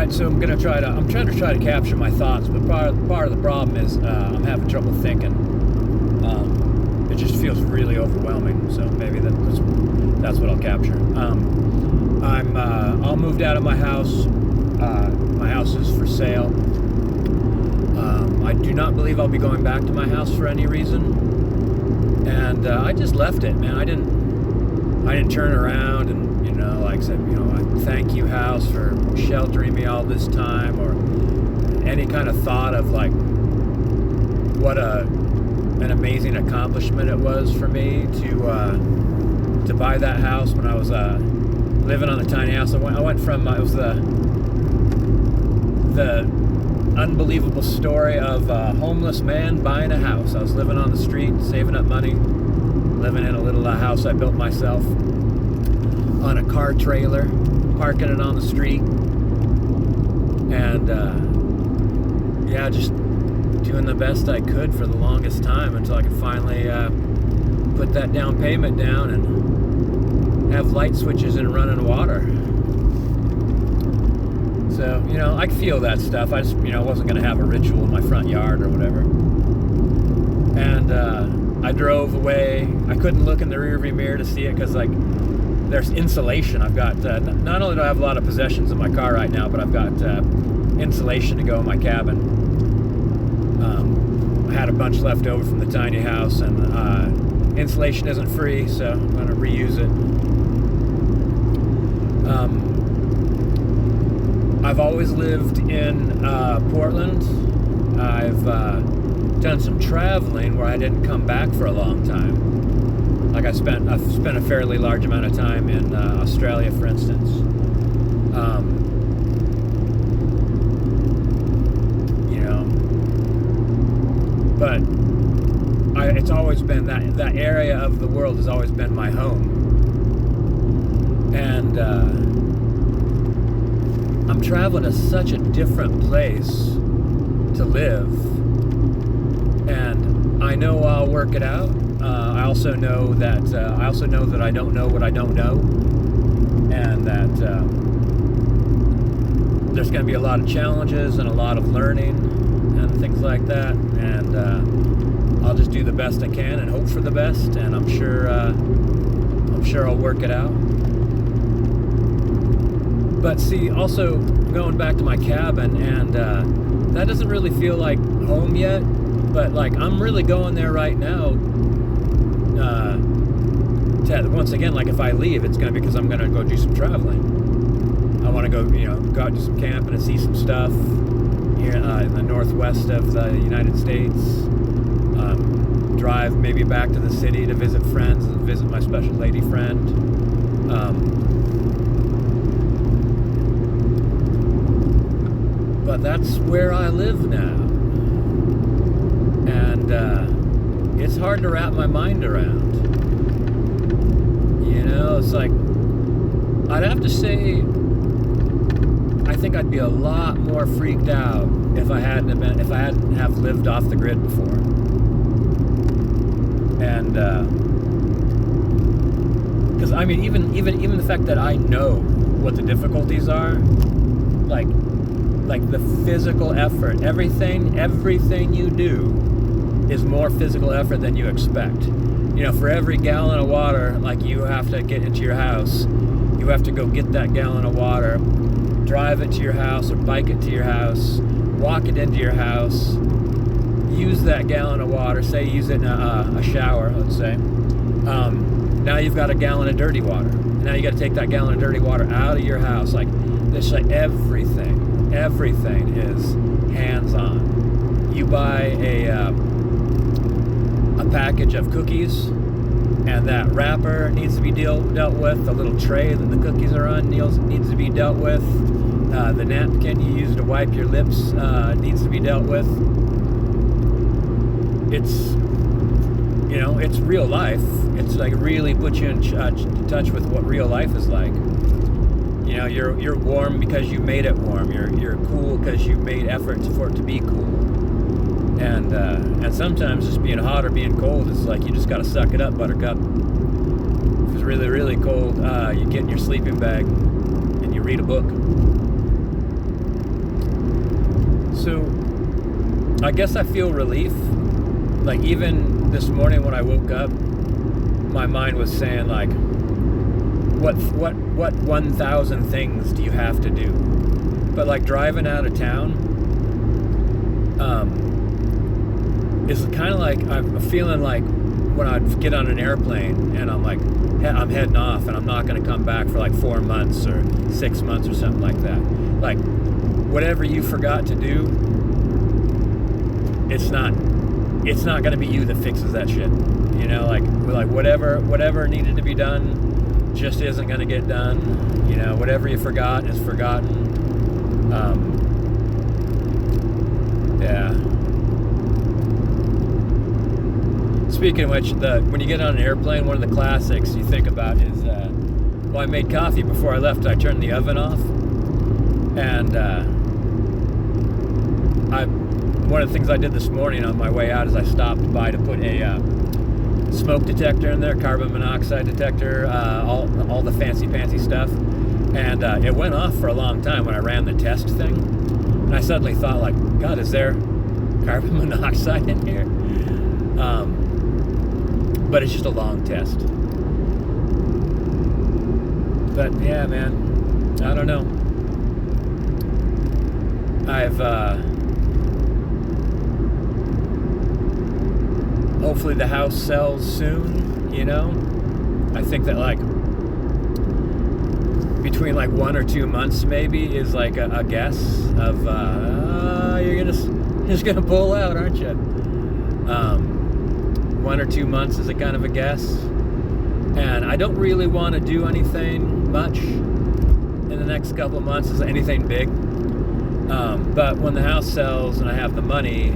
right, so I'm trying to try to capture my thoughts, but part of the problem is I'm having trouble thinking. It just feels really overwhelming, so maybe that's what I'll capture. I'm all moved out of my house. My house is for sale. I do not believe I'll be going back to my house for any reason, and I just left it, man. I didn't turn around and like said, thank you, house, for sheltering me all this time, or any kind of thought of like what an amazing accomplishment it was for me to buy that house when I was living on the tiny house. I went from it was the unbelievable story of a homeless man buying a house. I was living on the street, saving up money, living in a little house I built myself on a car trailer, parking it on the street, and just doing the best I could for the longest time until I could finally put that down payment down and have light switches and running water. So, I feel that stuff. I just, wasn't going to have a ritual in my front yard or whatever. And I drove away. I couldn't look in the rearview mirror to see it because, there's insulation. I've got, not only do I have a lot of possessions in my car right now, but I've got insulation to go in my cabin. I had a bunch left over from the tiny house, and insulation isn't free, so I'm going to reuse it. I've always lived in Portland. I've done some traveling where I didn't come back for a long time. I've spent a fairly large amount of time in Australia, for instance. But it's always been that area of the world has always been my home, and I'm traveling to such a different place to live, and I know I'll work it out. I also know that I don't know what I don't know, and that there's going to be a lot of challenges and a lot of learning and things like that. And I'll just do the best I can and hope for the best. And I'm sure I'll work it out. But see, also going back to my cabin, and that doesn't really feel like home yet. But I'm really going there right now. Once again, if I leave, it's going to be because I'm going to go do some traveling. I want to go out and do some camping and see some stuff here in the northwest of the United States. Drive maybe back to the city to visit friends and visit my special lady friend. But that's where I live now. And it's hard to wrap my mind around. It's I'd have to say, I think I'd be a lot more freaked out if I hadn't have lived off the grid before. And because even the fact that I know what the difficulties are, like the physical effort, everything you do is more physical effort than you expect. For every gallon of water, you have to get into your house, you have to go get that gallon of water, drive it to your house or bike it to your house, walk it into your house, use that gallon of water, say use it in a shower, let's say. Now you've got a gallon of dirty water. Now you got to take that gallon of dirty water out of your house. Everything is hands-on. You buy a package of cookies, and that wrapper needs to be dealt with. The little tray that the cookies are on needs to be dealt with. The napkin you use to wipe your lips needs to be dealt with. It's real life. It's really puts you in touch with what real life is like. You're warm because you made it warm. You're cool because you made efforts for it to be cool. And sometimes just being hot or being cold, it's you just got to suck it up, buttercup. If it's really, really cold, you get in your sleeping bag and you read a book. So I guess I feel relief. Like even this morning when I woke up, my mind was saying like, what 1,000 things do you have to do? But like driving out of town, is kind of like I'm feeling like when I get on an airplane and I'm like I'm heading off and I'm not going to come back for like 4 months or 6 months or something like that. Like whatever you forgot to do, it's not going to be you that fixes that shit. You know, like whatever needed to be done just isn't going to get done. You know, whatever you forgot is forgotten. Yeah. Speaking of which, when you get on an airplane, one of the classics you think about is, well, I made coffee before I left. I turned the oven off, and one of the things I did this morning on my way out is I stopped by to put a smoke detector in there, carbon monoxide detector, all the fancy stuff, and it went off for a long time when I ran the test thing, and I suddenly thought, like, God, is there carbon monoxide in here? But it's just a long test. But yeah, man, I don't know. Hopefully the house sells soon, you know? I think that like between like 1 or 2 months maybe is like a guess of you're just gonna pull out, aren't you? 1 or 2 months is a kind of a guess, and I don't really want to do anything much in the next couple of months, is anything big. But when the house sells and I have the money,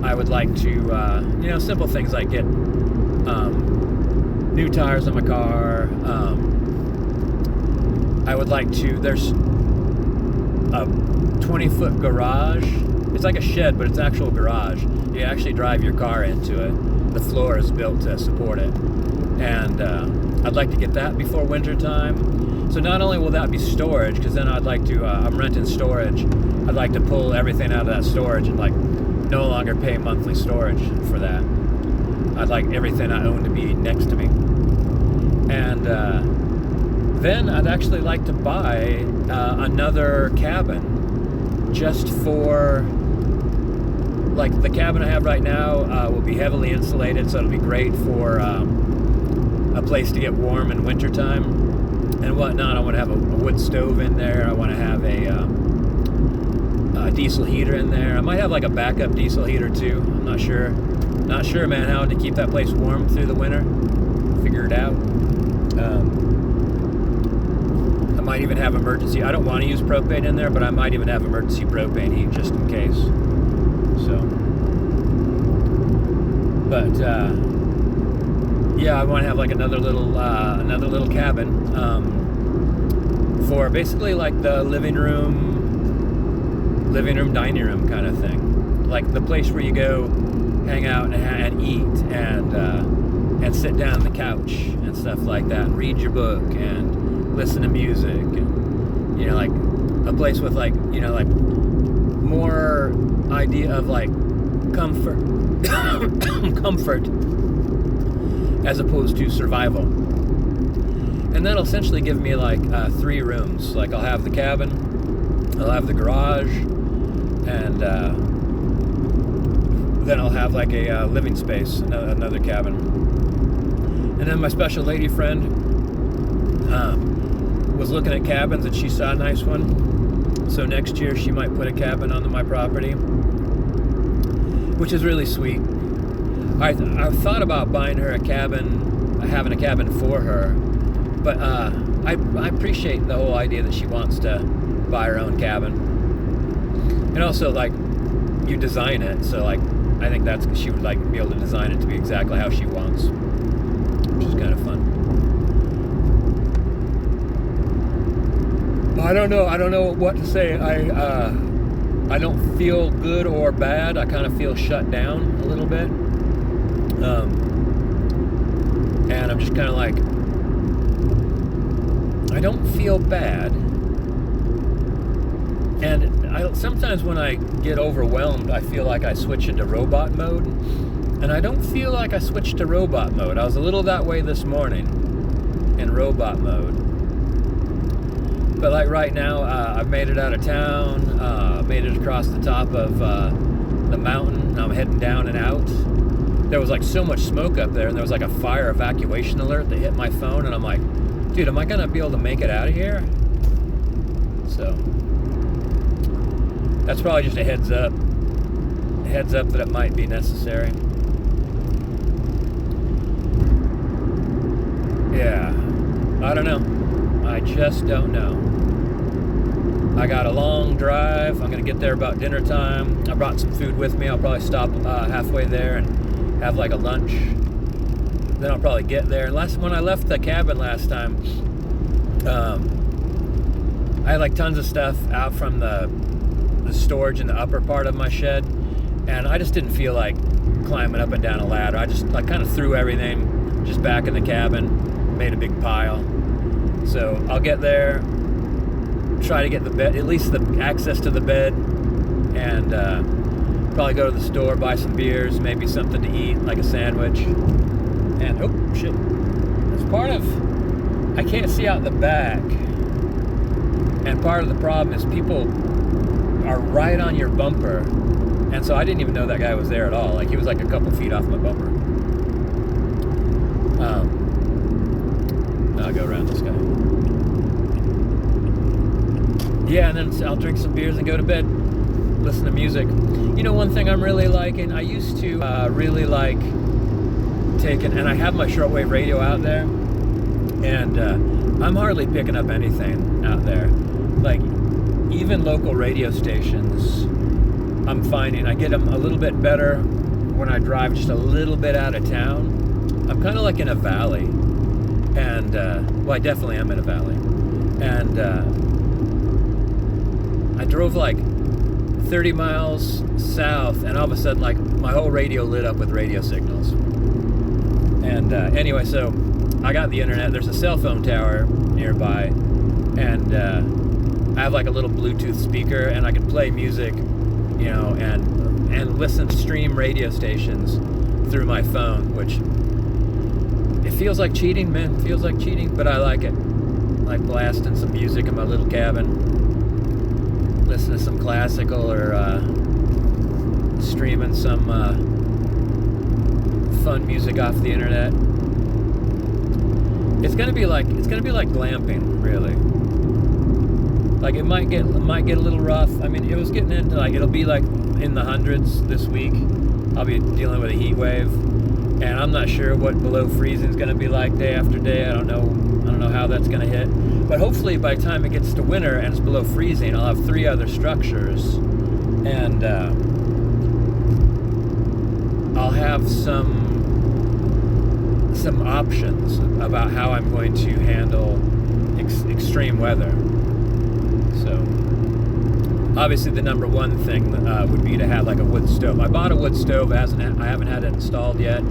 I would like to, simple things like get new tires on my car. I would like to, there's a 20-foot garage. It's like a shed, but it's an actual garage. You actually drive your car into it. The floor is built to support it. And I'd like to get that before winter time. So not only will that be storage, because then I'd like to, I'm renting storage. I'd like to pull everything out of that storage and like no longer pay monthly storage for that. I'd like everything I own to be next to me. And then I'd actually like to buy another cabin just for, like the cabin I have right now will be heavily insulated, so it'll be great for a place to get warm in wintertime and whatnot. I want to have a wood stove in there. I want to have a diesel heater in there. I might have like a backup diesel heater too. I'm not sure. Not sure, man, how to keep that place warm through the winter. Figure it out. I might even have emergency. I don't want to use propane in there, but I might even have emergency propane heat just in case. So, but yeah, I want to have like another little cabin for basically like the living room, dining room kind of thing, like the place where you go hang out and eat and sit down on the couch and stuff like that, and read your book and listen to music, and like a place with like like more idea of like comfort as opposed to survival. And that'll essentially give me like 3 rooms. Like I'll have the cabin, I'll have the garage, and then I'll have like a living space, another cabin. And then my special lady friend was looking at cabins, and she saw a nice one. So next year she might put a cabin on my property, which is really sweet. I've thought about buying her a cabin, having a cabin for her, but I appreciate the whole idea that she wants to buy her own cabin. And also, like, you design it, so like I think she would like be able to design it to be exactly how she wants, which is kind of fun. I don't know what to say. I don't feel good or bad. I kind of feel shut down a little bit. And I'm just kind of like, I don't feel bad. And sometimes when I get overwhelmed, I feel like I switch into robot mode, and I don't feel like I switched to robot mode. I was a little that way this morning in robot mode, but like right now, I've made it out of town, made it across the top of the mountain. I'm heading down and out. There was like so much smoke up there, and there was like a fire evacuation alert that hit my phone, and I'm like, dude, am I gonna be able to make it out of here? So that's probably just a heads up that it might be necessary. Yeah, I don't know. I just don't know. I got a long drive. I'm gonna get there about dinner time. I brought some food with me. I'll probably stop halfway there and have like a lunch. Then I'll probably get there. And when I left the cabin last time, I had like tons of stuff out from the storage in the upper part of my shed, and I just didn't feel like climbing up and down a ladder. I just like kind of threw everything just back in the cabin, made a big pile. So I'll get there, try to get the bed, at least the access to the bed, and probably go to the store, buy some beers, maybe something to eat, like a sandwich. And oh shit, that's part of, I can't see out the back, and part of the problem is people are right on your bumper, and so I didn't even know that guy was there at all. Like, he was like a couple feet off my bumper. I'll go around this guy. Yeah, and then I'll drink some beers and go to bed, listen to music. You know, one thing I'm really liking, I used to really like taking, and I have my shortwave radio out there, and I'm hardly picking up anything out there. Like, even local radio stations, I'm finding I get them a little bit better when I drive just a little bit out of town. I'm kind of like in a valley, and well, I definitely am in a valley, and I drove like 30 miles south, and all of a sudden, like, my whole radio lit up with radio signals. And anyway, so I got the internet. There's a cell phone tower nearby, and I have like a little Bluetooth speaker, and I can play music, you know, and listen, stream radio stations through my phone, which it feels like cheating, man. It feels like cheating, but I like it. Like blasting some music in my little cabin, listen to some classical, or streaming some fun music off the internet. It's gonna be like glamping, really. Like, it might get a little rough. I mean, it was getting into, like, it'll be like in the hundreds this week. I'll be dealing with a heat wave, and I'm not sure what below freezing is going to be like day after day. I don't know how that's going to hit. But hopefully by the time it gets to winter and it's below freezing, I'll have 3 other structures, and I'll have some options about how I'm going to handle extreme weather. So obviously the number one thing would be to have like a wood stove. I bought a wood stove. I haven't had it installed yet.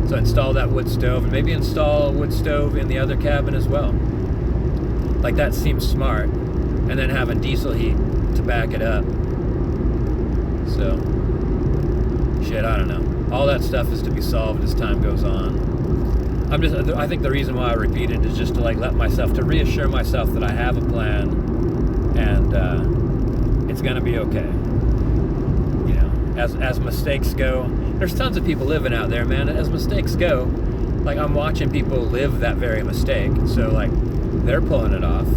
So install that wood stove, and maybe install a wood stove in the other cabin as well. Like, that seems smart. And then having diesel heat to back it up. So, shit, I don't know. All that stuff is to be solved as time goes on. I think the reason why I repeat it is just to like to reassure myself that I have a plan, and it's gonna be okay. You know, as mistakes go, there's tons of people living out there, man. As mistakes go, like, I'm watching people live that very mistake, so like, they're pulling it off.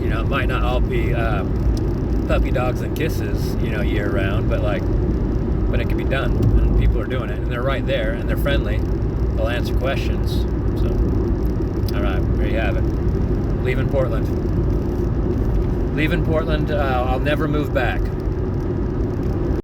You know, it might not all be puppy dogs and kisses, you know, year round, but it can be done, and people are doing it, and they're right there, and they're friendly. They'll answer questions. So, all right, there you have it. Leaving Portland. I'll never move back.